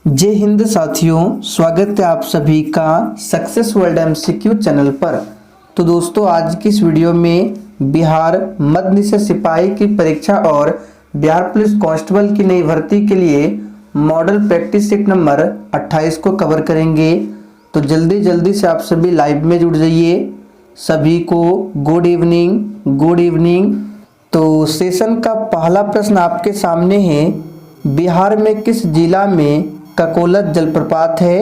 जय हिंद साथियों, स्वागत है आप सभी का सक्सेस वर्ल्ड एमसीक्यू चैनल पर। तो दोस्तों, आज की इस वीडियो में बिहार मध्य निषेध सिपाही की परीक्षा और बिहार पुलिस कांस्टेबल की नई भर्ती के लिए मॉडल प्रैक्टिस सेट नंबर 28 को कवर करेंगे। तो जल्दी से आप सभी लाइव में जुड़ जाइए। सभी को गुड इवनिंग। तो सेशन का पहला प्रश्न आपके सामने है, बिहार में किस जिला में ककोलत जलप्रपात है।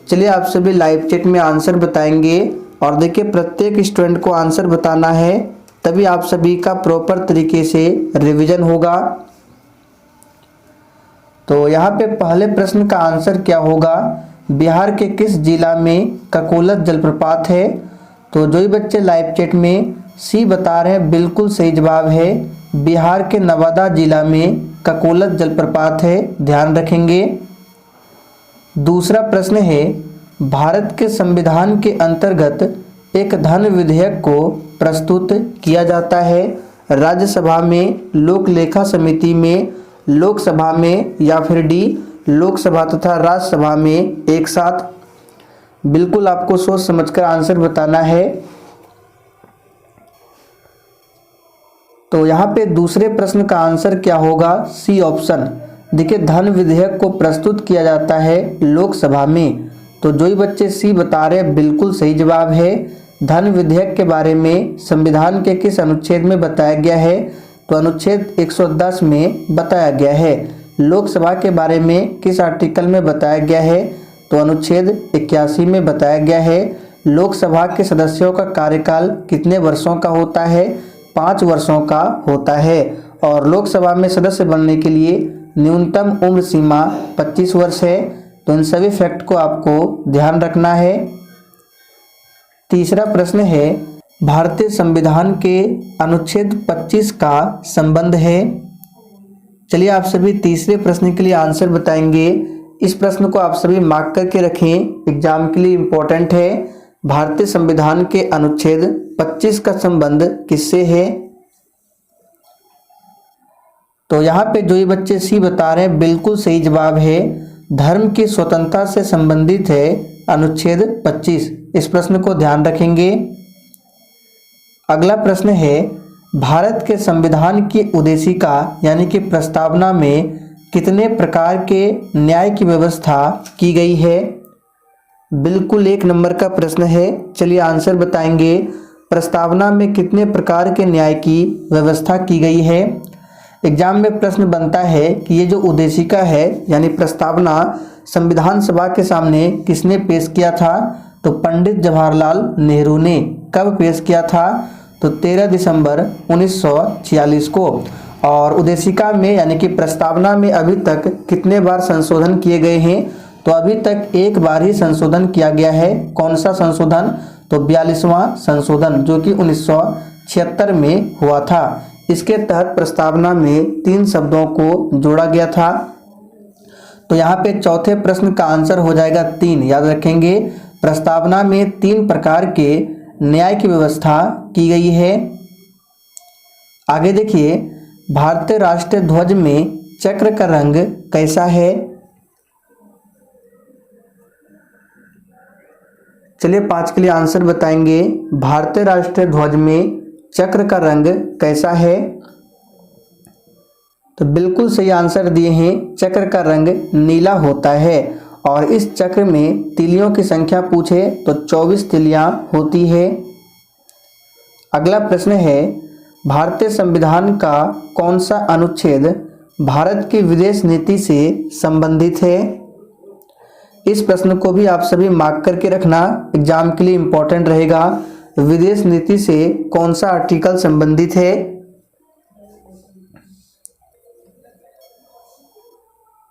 चलिए आप सभी लाइव चैट में आंसर बताएंगे और देखिए प्रत्येक स्टूडेंट को आंसर बताना है, तभी आप सभी का प्रॉपर तरीके से रिवीजन होगा। तो यहाँ पे पहले प्रश्न का आंसर क्या होगा, बिहार के किस जिला में ककोलत जलप्रपात है। तो जो ही बच्चे लाइव चैट में सी बता रहे हैं, बिल्कुल सही जवाब है, बिहार के नवादा जिला में ककोलत जलप्रपात है, ध्यान रखेंगे। दूसरा प्रश्न है, भारत के संविधान के अंतर्गत एक धन विधेयक को प्रस्तुत किया जाता है, राज्यसभा में, लोक लेखा समिति में, लोकसभा में या फिर डी लोकसभा तथा राज्यसभा में एक साथ। बिल्कुल आपको सोच समझकर आंसर बताना है। तो यहाँ पे दूसरे प्रश्न का आंसर क्या होगा, सी ऑप्शन। देखिए धन विधेयक को प्रस्तुत किया जाता है लोकसभा में। तो जो ही बच्चे सी बता रहे हैं, बिल्कुल सही जवाब है। धन विधेयक के बारे में संविधान के किस अनुच्छेद में बताया गया है, तो अनुच्छेद 110 में बताया गया है। लोकसभा के बारे में किस आर्टिकल में बताया गया है, तो अनुच्छेद 81 में बताया गया है। लोकसभा के सदस्यों का कार्यकाल कितने वर्षों का होता है, 5 वर्षों का होता है। और लोकसभा में सदस्य बनने के लिए न्यूनतम उम्र सीमा 25 वर्ष है। तो इन सभी फैक्ट को आपको ध्यान रखना है। तीसरा प्रश्न है, भारतीय संविधान के अनुच्छेद 25 का संबंध है। चलिए आप सभी तीसरे प्रश्न के लिए आंसर बताएंगे। इस प्रश्न को आप सभी मार्क करके रखें, एग्जाम के लिए इम्पोर्टेंट है। भारतीय संविधान के अनुच्छेद 25 का संबंध किससे है। तो यहाँ पे जो ये बच्चे सी बता रहे हैं, बिल्कुल सही जवाब है, धर्म की स्वतंत्रता से संबंधित है अनुच्छेद 25। इस प्रश्न को ध्यान रखेंगे। अगला प्रश्न है, भारत के संविधान की उद्देशिका यानी कि प्रस्तावना में कितने प्रकार के न्याय की व्यवस्था की गई है। बिल्कुल 1 नंबर का प्रश्न है। चलिए आंसर बताएंगे, प्रस्तावना में कितने प्रकार के न्याय की व्यवस्था की गई है। एग्जाम में प्रश्न बनता है कि ये जो उद्देशिका है यानी प्रस्तावना संविधान सभा के सामने किसने पेश किया था, तो पंडित जवाहरलाल नेहरू ने। कब पेश किया था, तो 13 दिसंबर 1946 को। और उद्देशिका में यानी कि प्रस्तावना में अभी तक कितने बार संशोधन किए गए हैं, तो अभी तक एक बार ही संशोधन किया गया है। कौन सा संशोधन, तो 42वां संशोधन, जो कि 1976 में हुआ था। इसके तहत प्रस्तावना में 3 शब्दों को जोड़ा गया था। तो यहाँ पे चौथे प्रश्न का आंसर हो जाएगा 3, याद रखेंगे। प्रस्तावना में 3 प्रकार के न्याय की व्यवस्था की गई है। आगे देखिए, भारतीय राष्ट्रीय ध्वज में चक्र का रंग कैसा है। चलिए 5 के लिए आंसर बताएंगे, भारतीय राष्ट्रीय ध्वज में चक्र का रंग कैसा है। तो बिल्कुल सही आंसर दिए हैं, चक्र का रंग नीला होता है। और इस चक्र में तिलियों की संख्या पूछे तो 24 तिलियां होती है। अगला प्रश्न है, भारतीय संविधान का कौन सा अनुच्छेद भारत की विदेश नीति से संबंधित है। इस प्रश्न को भी आप सभी मार्क करके रखना, एग्जाम के लिए इंपॉर्टेंट रहेगा। विदेश नीति से कौन सा आर्टिकल संबंधित है।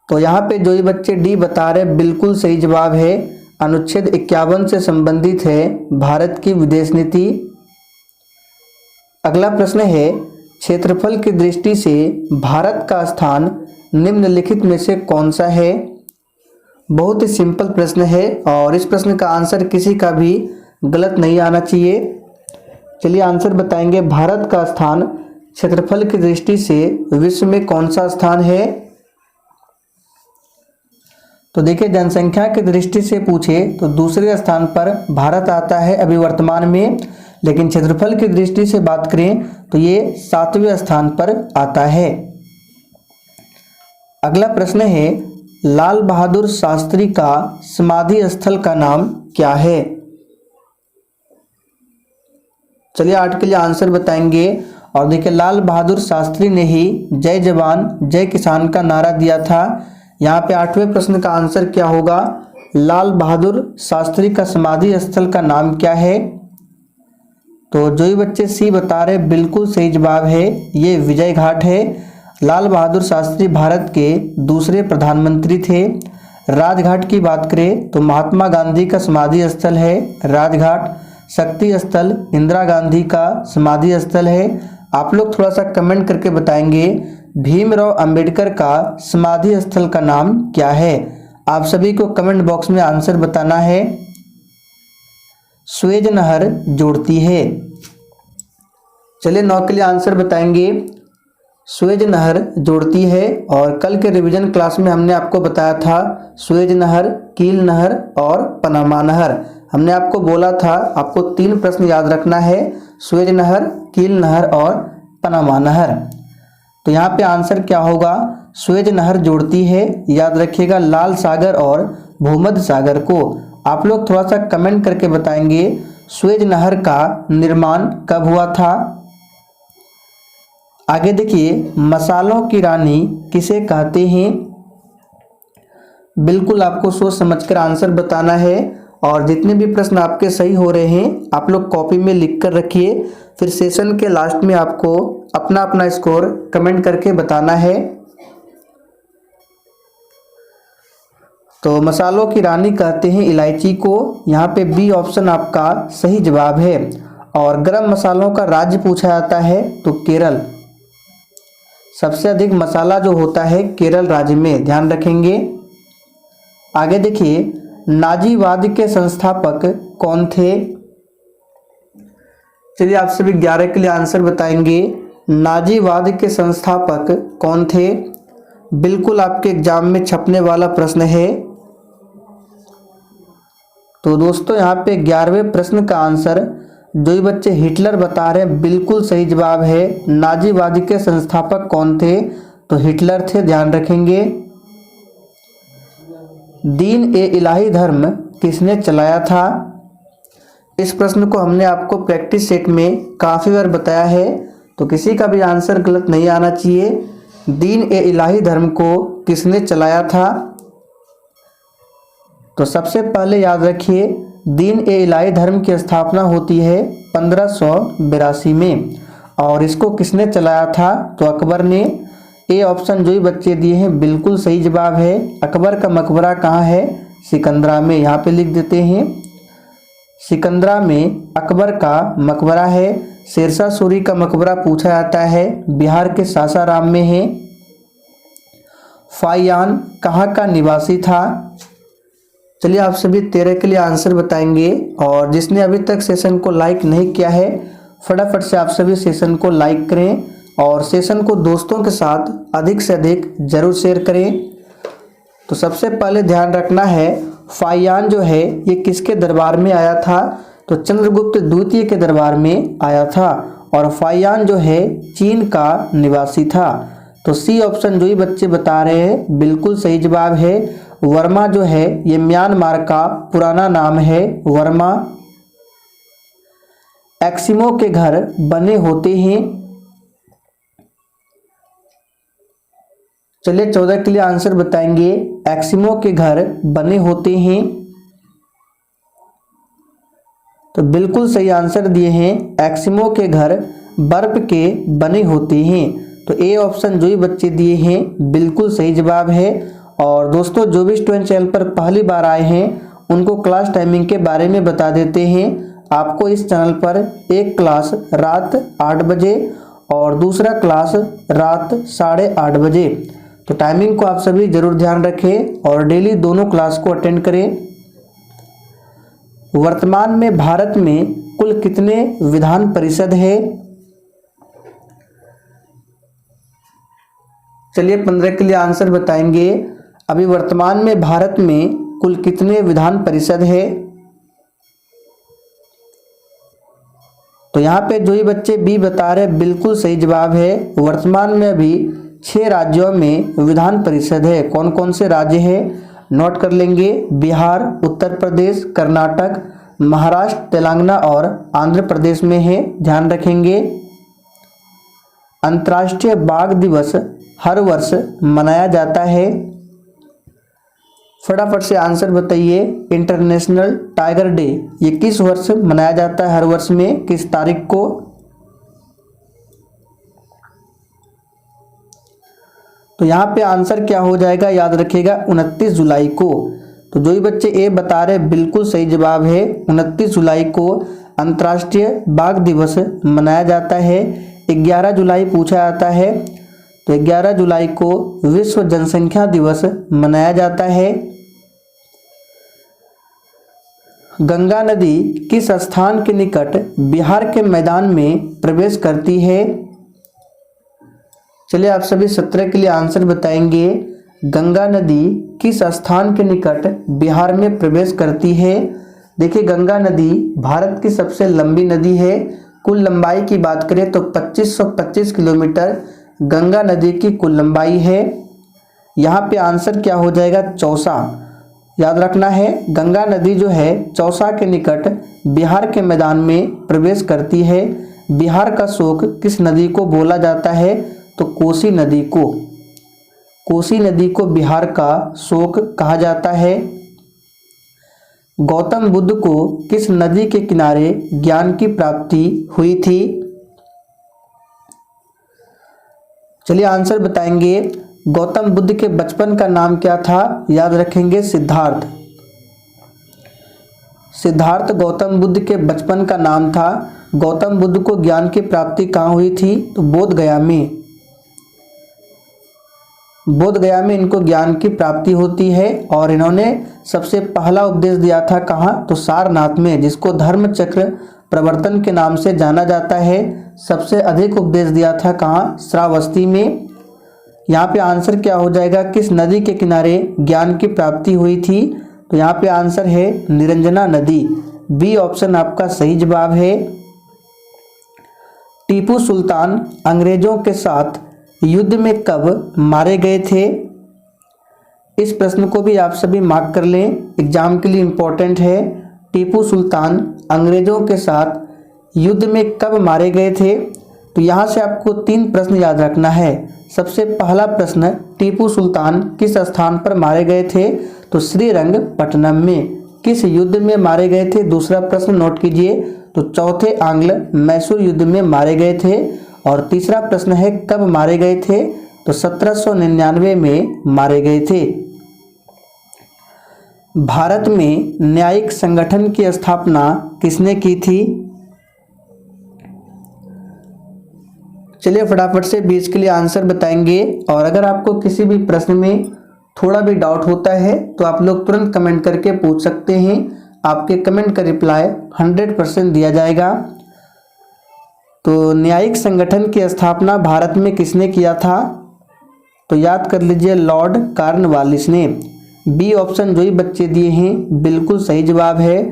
तो यहाँ पे जो ये बच्चे डी बता रहे हैं, बिल्कुल सही जवाब है, अनुच्छेद 51 से संबंधित है भारत की विदेश नीति। अगला प्रश्न है, क्षेत्रफल की दृष्टि से भारत का स्थान निम्नलिखित में से कौन सा है। बहुत ही सिंपल प्रश्न है और इस प्रश्न का आंसर किसी का भी गलत नहीं आना चाहिए। चलिए आंसर बताएंगे, भारत का स्थान क्षेत्रफल की दृष्टि से विश्व में कौन सा स्थान है। तो देखिए जनसंख्या की दृष्टि से पूछे तो दूसरे स्थान पर भारत आता है अभी वर्तमान में, लेकिन क्षेत्रफल की दृष्टि से बात करें तो ये 7वें स्थान पर आता है। अगला प्रश्न है लाल बहादुर शास्त्री का समाधि स्थल का नाम क्या है? चलिए 8 के लिए आंसर बताएंगे। और देखिए लाल बहादुर शास्त्री ने ही जय जवान जय किसान का नारा दिया था। यहाँ पे 8वें प्रश्न का आंसर क्या होगा? लाल बहादुर शास्त्री का समाधि स्थल का नाम क्या है? तो जो ही बच्चे सी बता रहे बिल्कुल सही जवाब है, ये विजय घाट है। लाल बहादुर शास्त्री भारत के दूसरे प्रधानमंत्री थे। राजघाट की बात करें तो महात्मा गांधी का समाधि स्थल है राजघाट। शक्ति स्थल इंदिरा गांधी का समाधि स्थल है। आप लोग थोड़ा सा कमेंट करके बताएंगे भीमराव अंबेडकर का समाधि स्थल का नाम क्या है? आप सभी को कमेंट बॉक्स में आंसर बताना है। स्वेज नहर जोड़ती है। चलिए 9 के लिए आंसर बताएंगे। स्वेज नहर जोड़ती है। और कल के रिवीजन क्लास में हमने आपको बताया था स्वेज नहर, कील नहर और पनामा नहर। हमने आपको बोला था आपको 3 प्रश्न याद रखना है, स्वेज नहर, कील नहर और पनामा नहर। तो यहाँ पे आंसर क्या होगा? स्वेज नहर जोड़ती है, याद रखिएगा लाल सागर और भूमध्य सागर को। आप लोग थोड़ा सा कमेंट करके बताएंगे स्वेज नहर का निर्माण कब हुआ था? आगे देखिए मसालों की रानी किसे कहते हैं? बिल्कुल आपको सोच समझकर आंसर बताना है। और जितने भी प्रश्न आपके सही हो रहे हैं आप लोग कॉपी में लिख कर रखिए, फिर सेशन के लास्ट में आपको अपना अपना स्कोर कमेंट करके बताना है। तो मसालों की रानी कहते हैं इलायची को, यहाँ पे बी ऑप्शन आपका सही जवाब है। और गरम मसालों का राज्य पूछा जाता है तो केरल। सबसे अधिक मसाला जो होता है केरल राज्य में, ध्यान रखेंगे। आगे देखिए नाजीवाद के संस्थापक कौन थे? चलिए आप सभी 11 के लिए आंसर बताएंगे नाजीवाद के संस्थापक कौन थे? बिल्कुल आपके एग्जाम में छपने वाला प्रश्न है। तो दोस्तों यहाँ पे 11वें प्रश्न का आंसर जो ही बच्चे हिटलर बता रहे हैं बिल्कुल सही जवाब है। नाजीवाद के संस्थापक कौन थे? तो हिटलर थे, ध्यान रखेंगे। दीन ए इलाही धर्म किसने चलाया था? इस प्रश्न को हमने आपको प्रैक्टिस सेट में काफ़ी बार बताया है, तो किसी का भी आंसर गलत नहीं आना चाहिए। दीन ए इलाही धर्म को किसने चलाया था? तो सबसे पहले याद रखिए दीन ए इलाही धर्म की स्थापना होती है 1582 में। और इसको किसने चलाया था? तो अकबर ने। ए ऑप्शन जो ही बच्चे दिए हैं बिल्कुल सही जवाब है। अकबर का मकबरा कहाँ है? सिकंदरा में, यहाँ पे लिख देते हैं सिकंदरा में अकबर का मकबरा है। शेरशाह सूरी का मकबरा पूछा जाता है, बिहार के सासाराम में है। फाइयान कहाँ का निवासी था? चलिए आप सभी 13 के लिए आंसर बताएंगे। और जिसने अभी तक सेशन को लाइक नहीं किया है फटाफट से आप सभी सेशन को लाइक करें और सेशन को दोस्तों के साथ अधिक से अधिक जरूर शेयर करें। तो सबसे पहले ध्यान रखना है फाइयान जो है ये किसके दरबार में आया था? तो चंद्रगुप्त द्वितीय के दरबार में आया था। और फाइयान जो है चीन का निवासी था। तो सी ऑप्शन जो ही बच्चे बता रहे हैं बिल्कुल सही जवाब है। वर्मा जो है ये म्यांमार का पुराना नाम है, वर्मा। एक्सिमो के घर बने होते हैं। चलिए 14 के लिए आंसर बताएंगे एक्सिमो के घर बने होते हैं। तो बिल्कुल सही आंसर दिए हैं एक्सिमो के घर बर्फ के बने होते हैं। तो ए ऑप्शन जो ही बच्चे दिए हैं बिल्कुल सही जवाब है। और दोस्तों जो भी स्टूडेंट चैनल पर पहली बार आए हैं उनको क्लास टाइमिंग के बारे में बता देते हैं। आपको इस चैनल पर एक क्लास रात 8 बजे और दूसरा क्लास रात 8:30 बजे। तो टाइमिंग को आप सभी जरूर ध्यान रखें और डेली दोनों क्लास को अटेंड करें। वर्तमान में भारत में कुल कितने विधान परिषद है? चलिए 15 के लिए आंसर बताएंगे अभी वर्तमान में भारत में कुल कितने विधान परिषद है? तो यहाँ पे जो ही बच्चे बी बता रहे बिल्कुल सही जवाब है। वर्तमान में अभी 6 राज्यों में विधान परिषद है। कौन कौन से राज्य है नोट कर लेंगे? बिहार, उत्तर प्रदेश, कर्नाटक, महाराष्ट्र, तेलंगाना और आंध्र प्रदेश में है, ध्यान रखेंगे। अंतर्राष्ट्रीय बाघ दिवस हर वर्ष मनाया जाता है। फटाफट से आंसर बताइए। इंटरनेशनल टाइगर डे ये किस वर्ष मनाया जाता है? हर वर्ष में किस तारीख को? तो यहाँ पे आंसर क्या हो जाएगा याद रखिएगा, 29 जुलाई को। तो जो ही बच्चे ए बता रहे बिल्कुल सही जवाब है। 29 जुलाई को अंतर्राष्ट्रीय बाघ दिवस मनाया जाता है। 11 जुलाई पूछा जाता है, तो 11 जुलाई को विश्व जनसंख्या दिवस मनाया जाता है। गंगा नदी किस स्थान के निकट बिहार के मैदान में प्रवेश करती है? चलिए आप सभी 17 के लिए आंसर बताएंगे। गंगा नदी किस स्थान के निकट बिहार में प्रवेश करती है? देखिए गंगा नदी भारत की सबसे लंबी नदी है। कुल लंबाई की बात करें तो 2525 किलोमीटर गंगा नदी की कुल लंबाई है। यहाँ पे आंसर क्या हो जाएगा? चौसा। याद रखना है, गंगा नदी जो है चौसा के निकट बिहार के मैदान में प्रवेश करती है। बिहार का शोक किस नदी को बोला जाता है? तो कोसी नदी को। कोसी नदी को बिहार का शोक कहा जाता है। गौतम बुद्ध को किस नदी के किनारे ज्ञान की प्राप्ति हुई थी? चलिए आंसर बताएंगे। गौतम बुद्ध के बचपन का नाम क्या था? याद रखेंगे, सिद्धार्थ। सिद्धार्थ गौतम बुद्ध के बचपन का नाम था। गौतम बुद्ध को ज्ञान की प्राप्ति कहाँ हुई थी? तो बोध गया में। बोध गया में इनको ज्ञान की प्राप्ति होती है। और इन्होंने सबसे पहला उपदेश दिया था कहाँ? तो सारनाथ में, जिसको धर्म चक्र प्रवर्तन के नाम से जाना जाता है। सबसे अधिक उपदेश दिया था कहाँ? श्रावस्ती में। यहाँ पे आंसर क्या हो जाएगा? किस नदी के किनारे ज्ञान की प्राप्ति हुई थी? तो यहाँ पे आंसर है निरंजना नदी। बी ऑप्शन आपका सही जवाब है। टीपू सुल्तान अंग्रेजों के साथ युद्ध में कब मारे गए थे? इस प्रश्न को भी आप सभी मार्क कर लें, एग्जाम के लिए इम्पोर्टेंट है। टीपू सुल्तान अंग्रेजों के साथ युद्ध में कब मारे गए थे? तो यहाँ से आपको 3 प्रश्न याद रखना है। सबसे पहला प्रश्न, टीपू सुल्तान किस स्थान पर मारे गए थे? तो श्रीरंगपट्टनम में। किस युद्ध में मारे गए थे? दूसरा प्रश्न नोट कीजिए। तो चौथे आंग्ल मैसूर युद्ध में मारे गए थे। और तीसरा प्रश्न है कब मारे गए थे? तो 1799 में मारे गए थे। भारत में न्यायिक संगठन की स्थापना किसने की थी? चलिए फटाफट से 20 के लिए आंसर बताएंगे। और अगर आपको किसी भी प्रश्न में थोड़ा भी डाउट होता है तो आप लोग तुरंत कमेंट करके पूछ सकते हैं। आपके कमेंट का रिप्लाई 100% दिया जाएगा। तो न्यायिक संगठन की स्थापना भारत में किसने किया था? तो याद कर लीजिए, लॉर्ड कॉर्नवालिस ने। बी ऑप्शन जो ही बच्चे दिए हैं बिल्कुल सही जवाब है।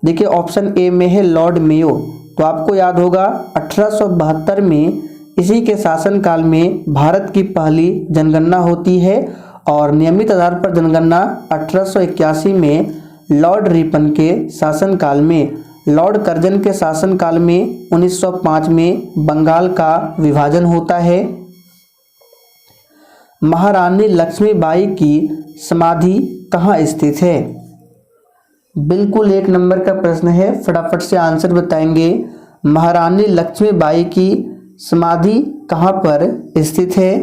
देखिए ऑप्शन ए में है लॉर्ड मेयो। तो आपको याद होगा 1872 में इसी के शासनकाल में भारत की पहली जनगणना होती है। और नियमित आधार पर जनगणना 1881 में लॉर्ड रिपन के शासनकाल में। लॉर्ड कर्जन के शासनकाल में 1905 में बंगाल का विभाजन होता है। महारानी लक्ष्मीबाई की समाधि कहाँ स्थित है? बिल्कुल 1 नंबर का प्रश्न है, फटाफट से आंसर बताएंगे। महारानी लक्ष्मीबाई की समाधि कहाँ पर स्थित है?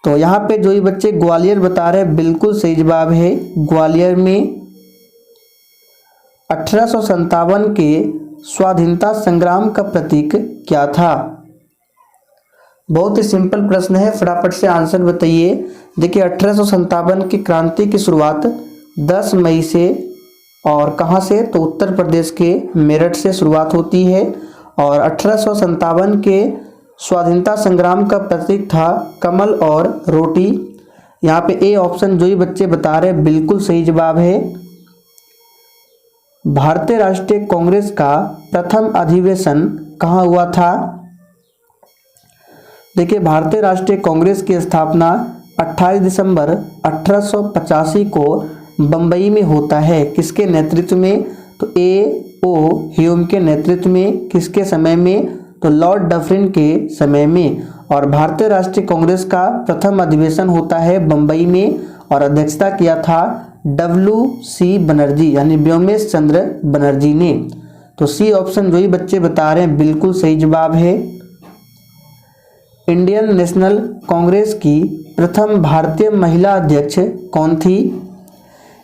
तो यहाँ पे जो ही बच्चे ग्वालियर बता रहे हैं बिल्कुल सही जवाब है, ग्वालियर में। 1857 के स्वाधीनता संग्राम का प्रतीक क्या था? बहुत ही सिंपल प्रश्न है, फटाफट से आंसर बताइए। देखिए 1857 की क्रांति की शुरुआत 10 मई से और कहाँ से? तो उत्तर प्रदेश के मेरठ से शुरुआत होती है। और 1857 के स्वाधीनता संग्राम का प्रतीक था कमल और रोटी। यहाँ पे ए ऑप्शन जो ही बच्चे बता रहे हैं बिल्कुल सही जवाब है। भारतीय राष्ट्रीय कांग्रेस का प्रथम अधिवेशन कहाँ हुआ था? देखिए, भारतीय राष्ट्रीय कांग्रेस की स्थापना 28 दिसंबर 1885 को बंबई में होता है। किसके नेतृत्व में? तो ए ओ ह्यूम के नेतृत्व में। किसके समय में? तो लॉर्ड डफरिन के समय में। और भारतीय राष्ट्रीय कांग्रेस का प्रथम अधिवेशन होता है बंबई में और अध्यक्षता किया था WC बनर्जी यानी व्योमेश चंद्र बनर्जी ने। तो सी ऑप्शन जो ही बच्चे बता रहे हैं बिल्कुल सही जवाब है। इंडियन नेशनल कांग्रेस की प्रथम भारतीय महिला अध्यक्ष कौन थी?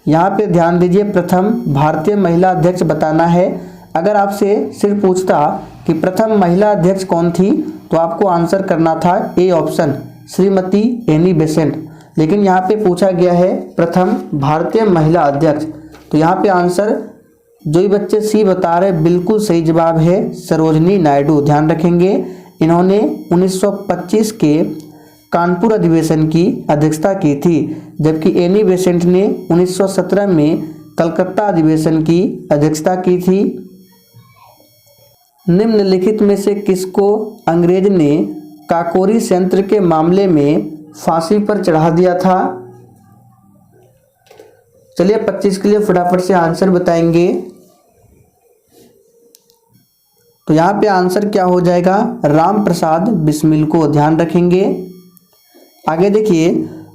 यहाँ पे ध्यान दीजिए, प्रथम भारतीय महिला अध्यक्ष बताना है। अगर आपसे सिर्फ पूछता कि प्रथम महिला अध्यक्ष कौन थी तो आपको आंसर करना था A option Shrimati Annie Besant, लेकिन यहाँ पे पूछा गया है प्रथम भारतीय महिला अध्यक्ष। तो यहाँ पे आंसर जो ही बच्चे सी बता रहे बिल्कुल सही जवाब है सरोजनी नायडू। ध्यान रखेंगे, इन्होंने 1925 के कानपुर अधिवेशन की अध्यक्षता की थी, जबकि एनी बेसेंट ने 1917 में कलकत्ता अधिवेशन की अध्यक्षता की थी। निम्नलिखित में से किसको अंग्रेज ने काकोरी संयंत्र के मामले में फांसी पर चढ़ा दिया था? चलिए 25 के लिए फटाफट से आंसर बताएंगे। तो यहाँ पे आंसर क्या हो जाएगा? राम प्रसाद बिस्मिल को। ध्यान रखेंगे। आगे देखिए,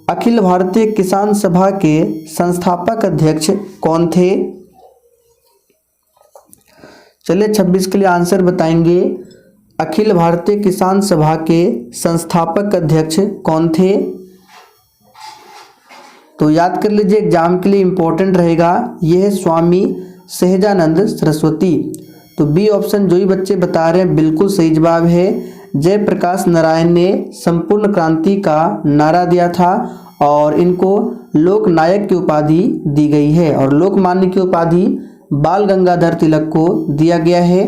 अखिल भारतीय किसान सभा के संस्थापक अध्यक्ष कौन थे? चलिए 26 के लिए आंसर बताएंगे। अखिल भारतीय किसान सभा के संस्थापक अध्यक्ष कौन थे? तो याद कर लीजिए, एग्जाम के लिए इंपॉर्टेंट रहेगा। यह है स्वामी सहजानंद सरस्वती। तो बी ऑप्शन जो ही बच्चे बता रहे हैं बिल्कुल सही जवाब है। जयप्रकाश नारायण ने संपूर्ण क्रांति का नारा दिया था और इनको लोक नायक की उपाधि दी गई है और लोकमान्य की उपाधि बाल गंगाधर तिलक को दिया गया है।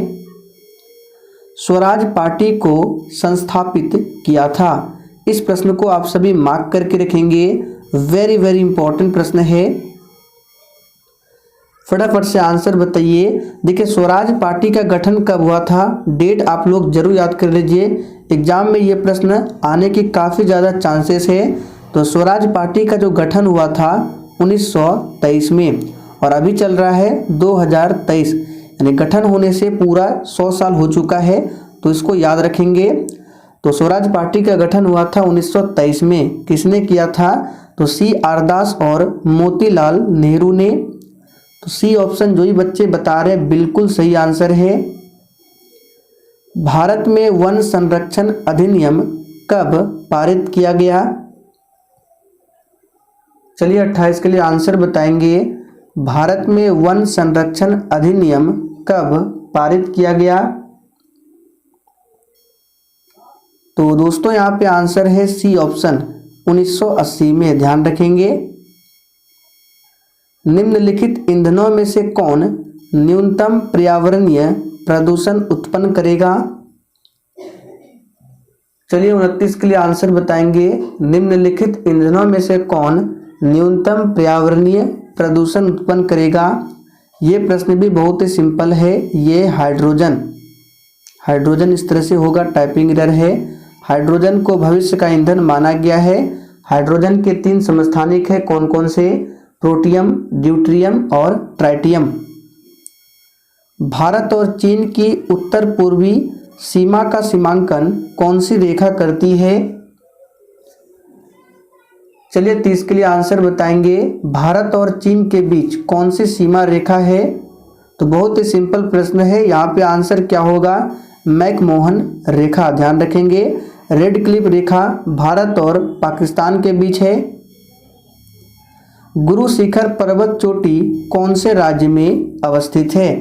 स्वराज पार्टी को संस्थापित किया था। इस प्रश्न को आप सभी मार्क करके रखेंगे, वेरी वेरी इंपॉर्टेंट प्रश्न है। फटाफट से आंसर बताइए। देखिए, स्वराज पार्टी का गठन कब हुआ था? डेट आप लोग जरूर याद कर लीजिए, एग्जाम में ये प्रश्न आने की काफ़ी ज़्यादा चांसेस है। तो स्वराज पार्टी का जो गठन हुआ था 1923 में और अभी चल रहा है 2023, यानी गठन होने से पूरा 100 साल हो चुका है। तो इसको याद रखेंगे। तो स्वराज पार्टी का गठन हुआ था 1923 में। किसने किया था? तो CR दास और मोतीलाल नेहरू ने। तो सी ऑप्शन जो ही बच्चे बता रहे हैं बिल्कुल सही आंसर है। भारत में वन संरक्षण अधिनियम कब पारित किया गया? चलिए 28 के लिए आंसर बताएंगे। भारत में वन संरक्षण अधिनियम कब पारित किया गया? तो दोस्तों यहाँ पे आंसर है सी ऑप्शन 1980 में। ध्यान रखेंगे। निम्नलिखित ईंधनों में से कौन न्यूनतम पर्यावरणीय प्रदूषण उत्पन्न करेगा? चलिए 29 के लिए आंसर बताएंगे। निम्नलिखित ईंधनों में से कौन न्यूनतम पर्यावरणीय प्रदूषण उत्पन्न करेगा? ये प्रश्न भी बहुत ही सिंपल है। ये हाइड्रोजन इस तरह से होगा, टाइपिंग एरर है। हाइड्रोजन को भविष्य का ईंधन माना गया है। हाइड्रोजन के 3 समस्थानिक है, कौन कौन से? प्रोटियम, ड्यूट्रियम और ट्राइटियम। भारत और चीन की उत्तर पूर्वी सीमा का सीमांकन कौन सी रेखा करती है? चलिए 30 के लिए आंसर बताएंगे। भारत और चीन के बीच कौन सी सीमा रेखा है? तो बहुत ही सिंपल प्रश्न है। यहाँ पे आंसर क्या होगा? मैकमोहन रेखा। ध्यान रखेंगे। रेड क्लिफ रेखा भारत और पाकिस्तान के बीच है। गुरु शिखर पर्वत चोटी कौन से राज्य में अवस्थित है?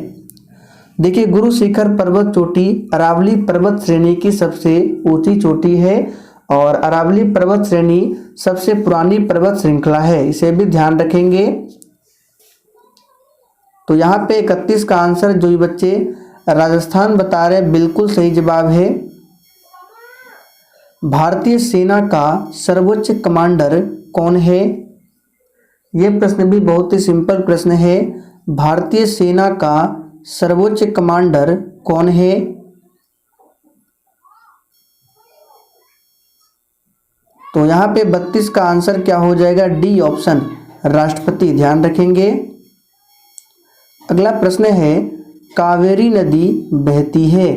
देखिए, गुरु शिखर पर्वत चोटी अरावली पर्वत श्रेणी की सबसे ऊंची चोटी है और अरावली पर्वत श्रेणी सबसे पुरानी पर्वत श्रृंखला है। इसे भी ध्यान रखेंगे। तो यहाँ पे 31 का आंसर जो बच्चे राजस्थान बता रहे हैं बिल्कुल सही जवाब है। भारतीय सेना का सर्वोच्च कमांडर कौन है? यह प्रश्न भी बहुत ही सिंपल प्रश्न है। भारतीय सेना का सर्वोच्च कमांडर कौन है? तो यहाँ पे 32 का आंसर क्या हो जाएगा? डी ऑप्शन, राष्ट्रपति। ध्यान रखेंगे। अगला प्रश्न है, कावेरी नदी बहती है।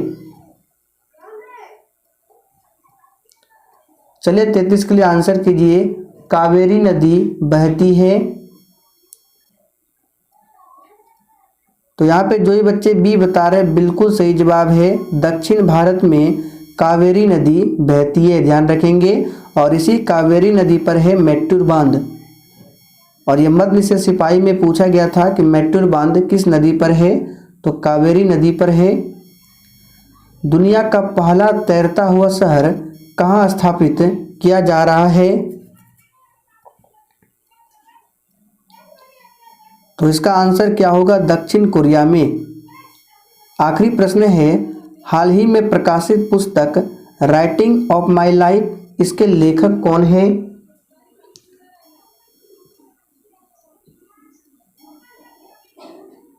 चलिए 33 के लिए आंसर कीजिए। कावेरी नदी बहती है। तो यहाँ पे जो ही बच्चे बी बता रहे हैं बिल्कुल सही जवाब है। दक्षिण भारत में कावेरी नदी बहती है। ध्यान रखेंगे। और इसी कावेरी नदी पर है मैट्टूर बांध। और यह मध्य निषेध सिपाही में पूछा गया था कि मैट्टूर बांध किस नदी पर है? तो कावेरी नदी पर है। दुनिया का पहला तैरता हुआ शहर कहाँ स्थापित किया जा रहा है? तो इसका आंसर क्या होगा? दक्षिण कोरिया में। आखिरी प्रश्न है, हाल ही में प्रकाशित पुस्तक राइटिंग ऑफ माई लाइफ, इसके लेखक कौन है?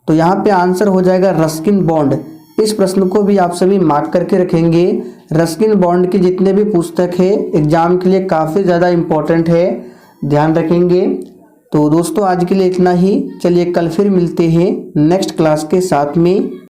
तो यहाँ पे आंसर हो जाएगा रस्किन बॉन्ड। इस प्रश्न को भी आप सभी मार्क करके रखेंगे। रस्किन बॉन्ड की जितने भी पुस्तक है एग्जाम के लिए काफ़ी ज़्यादा इम्पोर्टेंट है। ध्यान रखेंगे। तो दोस्तों आज के लिए इतना ही। चलिए कल फिर मिलते हैं नेक्स्ट क्लास के साथ में।